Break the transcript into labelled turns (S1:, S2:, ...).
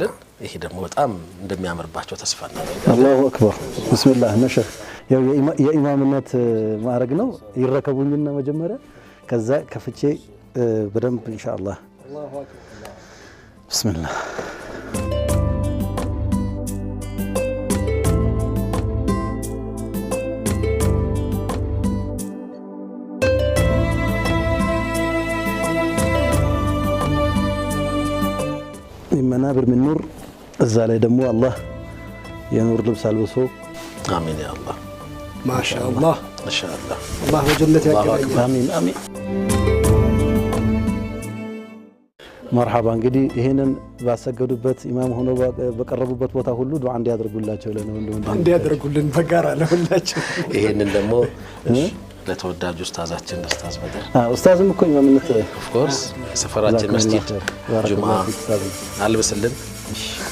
S1: ያድርግልን ይሄ ደግሞ በጣም እንደሚያምርባቸው ተስፋ እናደርጋለን
S2: አላሁ አክበር ቢስሚላህ ነሸህ ያው የኢማምነት ማዕረግ ነው ይረከቡኝና መጀመሪያ ከዛ ከፍቼ በደንብ ኢንሻአላህ አላሁ አክበር ቢስሚላህ منابر من نور الزالي دمو الله يا نور لبس البسو
S1: امين يا الله
S3: ما شاء الله
S1: ما شاء الله
S3: الله وجنة يا
S2: امين امين مرحبا እንግዲህ ይሄንን ባሰገዱበት ኢማም ሆኖ በቀረቡበት ቦታ ሁሉ ዱዓ እንዲያደርጉላቸው
S3: እንዲያደርጉልን በጋራ ለሁላችን
S1: ይሄንን ደግሞ ለተወዳጁ ኡስታዛችን ኡስታዝ በደር
S2: ኡስታዝም እኮ ኢማምነት
S1: ኦፍ ኮርስ ሰፈራችን መስጂድ ጁምዓ አልብስልን